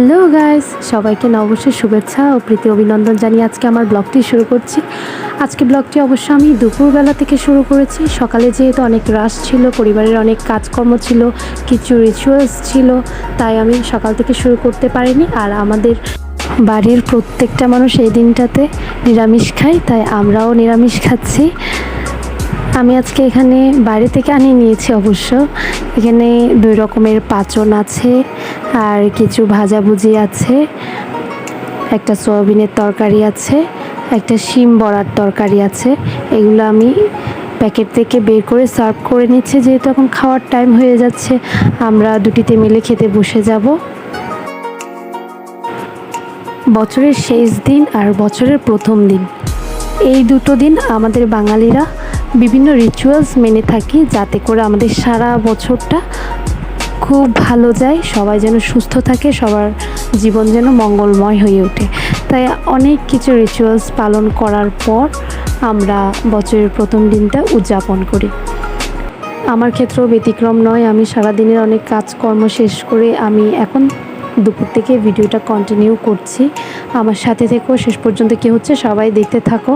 Hello guys, সবাইকে নববর্ষের শুভেচ্ছা ও প্রীতি অভিনন্দন জানিয়ে আজকে আমার ব্লগটি শুরু করছি। আজকে ব্লগটি অবশ্য আমি দুপুরবেলা থেকে শুরু করেছি। সকালে যেহেতু অনেক রাশ ছিল, পরিবারের অনেক কাজকর্ম ছিল, কিছু রিচুয়ালস ছিল, তাই আমি সকাল থেকে শুরু করতে পারিনি। আর আমাদের বাড়ির প্রত্যেকটা মানুষ এই দিনটাতে নিরামিষ খায়, তাই আমরাও নিরামিষ খাচ্ছি। আমি আজকে এখানে বাইরে থেকে আনিয়ে নিয়েছি অবশ্য। এখানে 2 রকমের পাঁচন আছে, আর কিছু ভাজাভুজি আছে, একটা সয়াবিনের তরকারি আছে, একটা শিম বড়ার তরকারি আছে। এগুলো আমি প্যাকেট থেকে বের করে সার্ভ করে নিচ্ছে, যেহেতু এখন খাওয়ার টাইম হয়ে যাচ্ছে। আমরা দুটিতে মিলে খেতে বসে যাব। বছরের শেষ দিন আর বছরের প্রথম দিন, এই দুটো দিন আমাদের বাঙালিরা বিভিন্ন রিচুয়ালস মেনে থাকি, যাতে করে আমাদের সারা বছরটা খুব ভালো যায়, সবাই যেন সুস্থ থাকে, সবার জীবন যেন মঙ্গলময় হয়ে ওঠে। তাই অনেক কিছু রিচুয়ালস পালন করার পর আমরা বছরের প্রথম দিনটা উদযাপন করি। আমার ক্ষেত্রেও ব্যতিক্রম নয়। আমি সারাদিনের অনেক কাজকর্ম শেষ করে আমি এখন দুপুর থেকে ভিডিওটা কন্টিনিউ করছি। আমার সাথে থেকেও শেষ পর্যন্ত কী হচ্ছে সবাই দেখতে থাকো।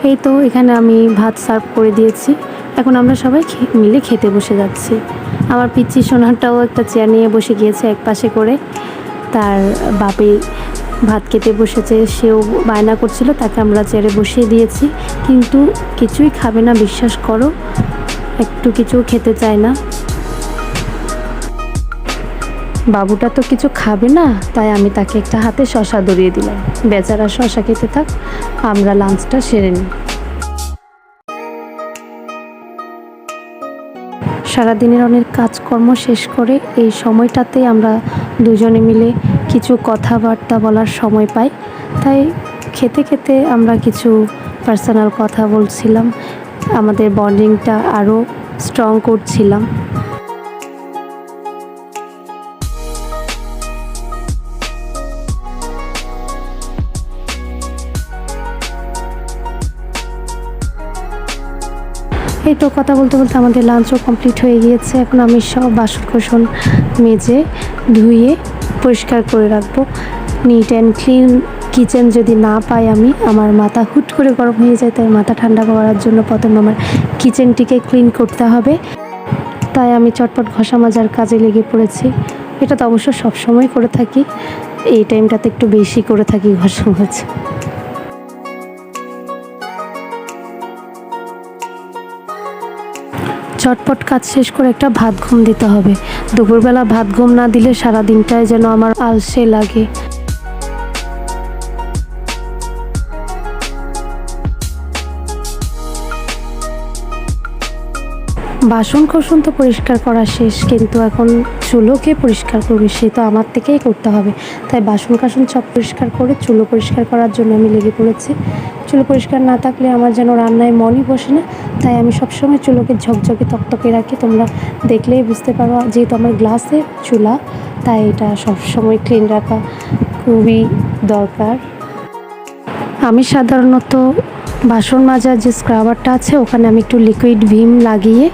এই তো এখানে আমি ভাত সার্ভ করে দিয়েছি, এখন আমরা সবাই মিলে খেতে বসে যাচ্ছি। আমার পিচ্চি সোনাটাও একটা চেয়ার নিয়ে বসে গিয়েছে এক পাশে করে, তার বাপি ভাত খেতে বসেছে, সেও বায়না করছিল, তাকে আমরা চেয়ারে বসিয়ে দিয়েছি, কিন্তু কিছুই খাবে না, বিশ্বাস করো, একটু কিছু খেতে চায় না। বাবুটা তো কিছু খাবে না, তাই আমি তাকে একটা হাতে শশা ধরিয়ে দিলাম। বেচারা শশা খেতে থাক, আমরা লাঞ্চটা সেরে নিই। সারাদিনের অনেক কাজকর্ম শেষ করে এই সময়টাতেই আমরা দুজনে মিলে কিছু কথাবার্তা বলার সময় পাই। তাই খেতে খেতে আমরা কিছু পার্সোনাল কথা বলছিলাম, আমাদের বন্ডিংটা আরও স্ট্রং করছিলাম। এই তো কথা বলতে বলতে আমাদের লাঞ্চও কমপ্লিট হয়ে গিয়েছে। এখন আমি সব বাসন মেজে ধুয়ে পরিষ্কার করে রাখবো। নিট অ্যান্ড ক্লিন কিচেন যদি না পাই আমি, আমার মাথা হুট করে গরম হয়ে যায়। তাই মাথা ঠান্ডা করার জন্য প্রথমে আমার কিচেনটিকে ক্লিন করতে হবে। তাই আমি চটপট ঘষা মাজার কাজে লেগে পড়েছি। এটা তো অবশ্য সবসময় করে থাকি, এই টাইমটাতে একটু বেশি করে থাকি ঘষা মাজা। চটপট কাজ শেষ করে একটা ভাত ঘুম দিতে হবে। দুপুরবেলা ভাত ঘুম না দিলে সারা দিনটায় যেন আমার আলসে লাগে। বাসন কোসন তো পরিষ্কার করা শেষ, কিন্তু এখন চুলোকে পরিষ্কার করবে, সে তো আমার থেকেই করতে হবে। তাই বাসন কাসন সব পরিষ্কার করে চুলো পরিষ্কার করার জন্য আমি লেগে পড়েছি। চুলো পরিষ্কার না থাকলে আমার যেন রান্নায় মনই বসে না। তাই আমি সবসময় চুলোকে ঝকঝকে তকতকে রাখি। তোমরা দেখলেই বুঝতে পারো, যেহেতু আমার গ্লাসের চুলা, তাই এটা সবসময় ক্লিন রাখা খুবই দরকার। আমি সাধারণত বাসন মাজার যে স্ক্রাবারটা আছে, ওখানে আমি একটু লিকুইড ভিম লাগিয়ে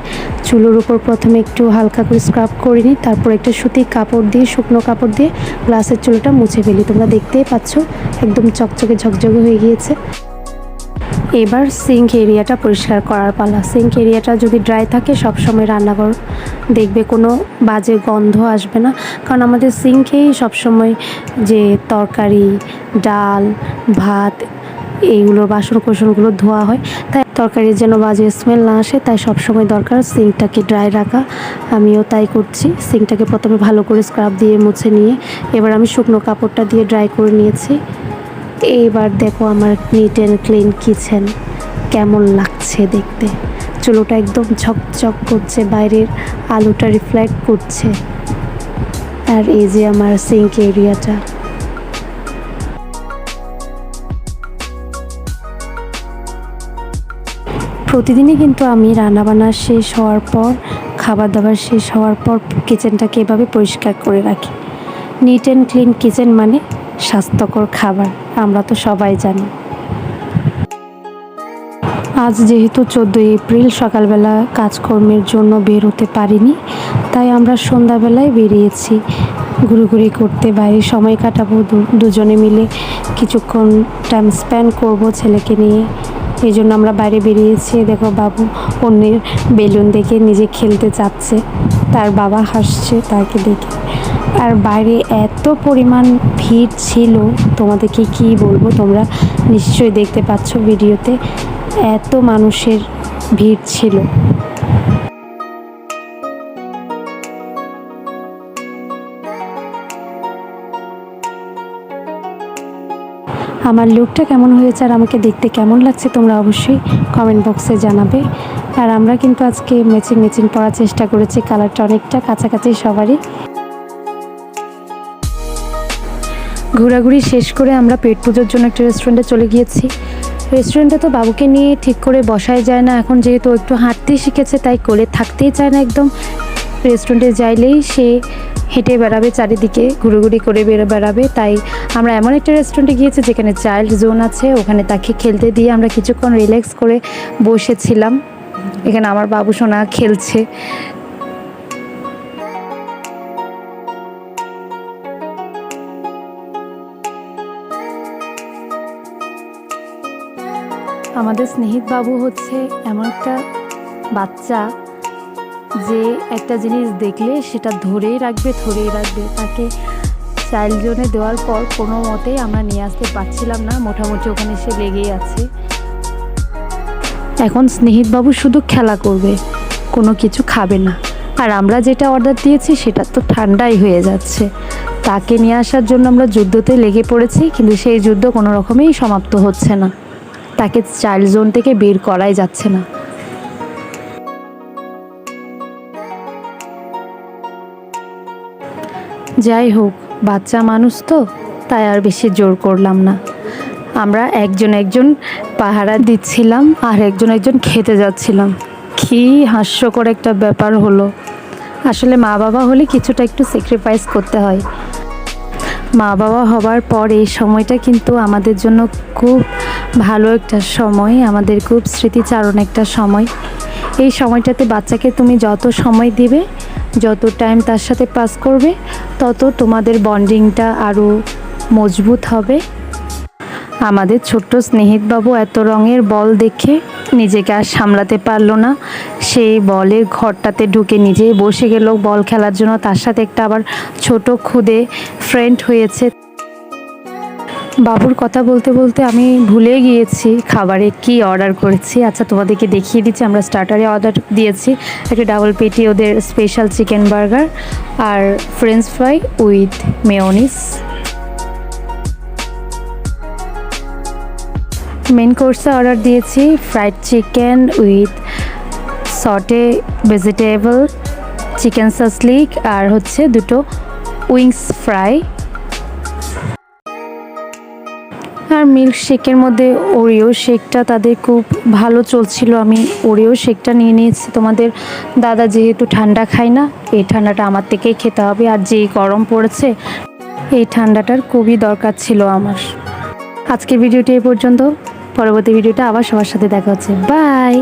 চুলোর উপর প্রথমে একটু হালকা করে স্ক্রাব করে নিই, তারপর একটা সুতির কাপড় দিয়ে, শুকনো কাপড় দিয়ে গ্লাসের চুলোটা মুছে ফেলি। তোমরা দেখতেই পাচ্ছ একদম চকচকে ঝকঝকে হয়ে গিয়েছে। এবার সিঙ্ক এরিয়াটা পরিষ্কার করার পালা। সিঙ্ক এরিয়াটা যদি ড্রাই থাকে, সবসময় রান্নাঘর দেখবে কোনো বাজে গন্ধ আসবে না, কারণ আমাদের সিঙ্কেই সবসময় যে তরকারি, ডাল, ভাত, এইগুলোর বাসন কোসনগুলো ধোয়া হয়। তাই তরকারির যেন বাজে স্মেল না আসে, তাই সবসময় দরকার সিঙ্কটাকে ড্রাই রাখা। আমিও তাই করছি। সিঙ্কটাকে প্রথমে ভালো করে স্ক্রাব দিয়ে মুছে নিয়ে এবার আমি শুকনো কাপড়টা দিয়ে ড্রাই করে নিয়েছি। এইবার দেখো আমার নিট অ্যান্ড ক্লিন কিচেন কেমন লাগছে দেখতে। চুলোটা একদম ঝকঝক করছে, বাইরের আলোটা রিফ্লেক্ট করছে। আর এই যে আমার সিঙ্ক এরিয়াটা। প্রতিদিনই কিন্তু আমি রান্নাবান্না শেষ হওয়ার পর, খাবার দাবার শেষ হওয়ার পর কিচেনটাকে এভাবে পরিষ্কার করে রাখি। নিট অ্যান্ড ক্লিন কিচেন মানে স্বাস্থ্যকর খাবার, আমরা তো সবাই জানি। আজ যেহেতু 14 এপ্রিল, সকালবেলা কাজকর্মের জন্য বের হতে পারিনি, তাই আমরা সন্ধ্যাবেলায় বেরিয়েছি। ঘুরোঘুরি করতে বাইরে সময় কাটাবো, দুজনে মিলে কিছুক্ষণ টাইম স্পেন্ড করব ছেলেকে নিয়ে। এই জন্য আমরা বাইরে বেরিয়েছি। দেখো বাবু অন্যের বেলুন দেখে নিজে খেলতে চাচ্ছে, তার বাবা হাসছে তাকে দেখে। আর বাইরে এত পরিমাণ ভিড় ছিল, তোমাদেরকে কি বলবো, তোমরা নিশ্চয়ই দেখতে পাচ্ছ ভিডিওতে, এত মানুষের ভিড় ছিল। আমার লুকটা কেমন হয়েছে আর আমাকে দেখতে কেমন লাগছে তোমরা অবশ্যই কমেন্ট বক্সে জানাবে। আর আমরা কিন্তু আজকে ম্যাচিং পরার চেষ্টা করেছি, কালারটা অনেকটা কাছাকাছি সবারই। ঘোরাঘুরি শেষ করে আমরা পেট পুজোর জন্য একটা রেস্টুরেন্টে চলে গিয়েছি। রেস্টুরেন্টে তো বাবুকে নিয়ে ঠিক করে বসাই যায় না, এখন যেহেতু একটু হাঁটতেই শিখেছে তাই কোলে থাকতেই চায় না একদম। রেস্টুরেন্টে যাইলেই সে হেঁটে বেড়াবে, চারিদিকে ঘুরোঘুরি করে বেড়াবে। তাই আমরা এমন একটা রেস্টুরেন্টে গিয়েছি যেখানে চাইল্ড জোন আছে, ওখানে তাকে খেলতে দিয়ে আমরা কিছুক্ষণ রিল্যাক্স করে বসেছিলাম। এখানে আমার বাবু সোনা খেলছে। আমাদের স্নেহিত বাবু হচ্ছে এমন একটা বাচ্চা যে একটা জিনিস দেখলে সেটা ধরেই রাখবে। তাকে চাইল্ড জোনে দেওয়ার পর কোনো মতেই আমরা নিয়ে আসতে পারছিলাম না, মোটামুটি ওখানে সে লেগেই আছে। এখন স্নেহিত বাবু শুধু খেলা করবে, কোনো কিছু খাবে না। আর আমরা যেটা অর্ডার দিয়েছি সেটা তো ঠান্ডাই হয়ে যাচ্ছে। তাকে নিয়ে আসার জন্য আমরা যুদ্ধতে লেগে পড়েছি, কিন্তু সেই যুদ্ধ কোনো রকমেই সমাপ্ত হচ্ছে না, তাকে চাইল্ড জোন থেকে বের করাই যাচ্ছে না। যাই হোক, বাচ্চা মানুষ তো, তাই আর বেশি জোর করলাম না। আমরা একজন পাহারা দিচ্ছিলাম আর একজন খেতে যাচ্ছিলাম। কি হাস্যকর একটা ব্যাপার হলো। আসলে মা বাবা হলে কিছুটা একটু স্যাক্রিফাইস করতে হয়। মা বাবা হবার পর এই সময়টা কিন্তু আমাদের জন্য খুব ভালো একটা সময়, আমাদের খুব স্মৃতিচারণ একটা সময়। এই সময়টাতে বাচ্চাকে তুমি যত সময় দিবে, যত টাইম তার সাথে পাস করবে, তত তোমাদের বন্ডিংটা আরও মজবুত হবে। আমাদের ছোট্ট স্নেহিত বাবু এত রঙের বল দেখে নিজেকে আর সামলাতে পারলো না। সেই বলের ঘরটাতে ঢুকে নিজেই বসে গেল বল খেলার জন্য। তার সাথে একটা আবার ছোট খুদে ফ্রেন্ড হয়েছে। বাবুর কথা বলতে বলতে আমি ভুলে গিয়েছি খাবারে কি অর্ডার করেছি। আচ্ছা, তোমাদেরকে দেখিয়ে দিচ্ছি। আমরা স্টার্টারে অর্ডার দিয়েছি একটা ডাবল পেটি, ওদের স্পেশাল চিকেন বার্গার আর french fry with mayonnaise. Main কোর্সে অর্ডার দিয়েছি fried chicken with sauté vegetable, chicken shashlik আর হচ্ছে দুটো উইংস ফ্রাই। আর মিল্ক শেকের মধ্যে ওরিও শেকটা তাদের খুব ভালো চলছিল, আমি ওরিও শেকটা নিয়ে নিয়েছি। তোমাদের দাদা যেহেতু ঠান্ডা খায় না, এই ঠান্ডাটা আমার থেকেই খেতে হবে। আর যেই গরম পড়েছে, এই ঠান্ডাটার খুবই দরকার ছিল আমার। আজকের ভিডিওটি এই পর্যন্ত। পরবর্তী ভিডিওটা আবার সবার সাথে দেখা হচ্ছে। বাই।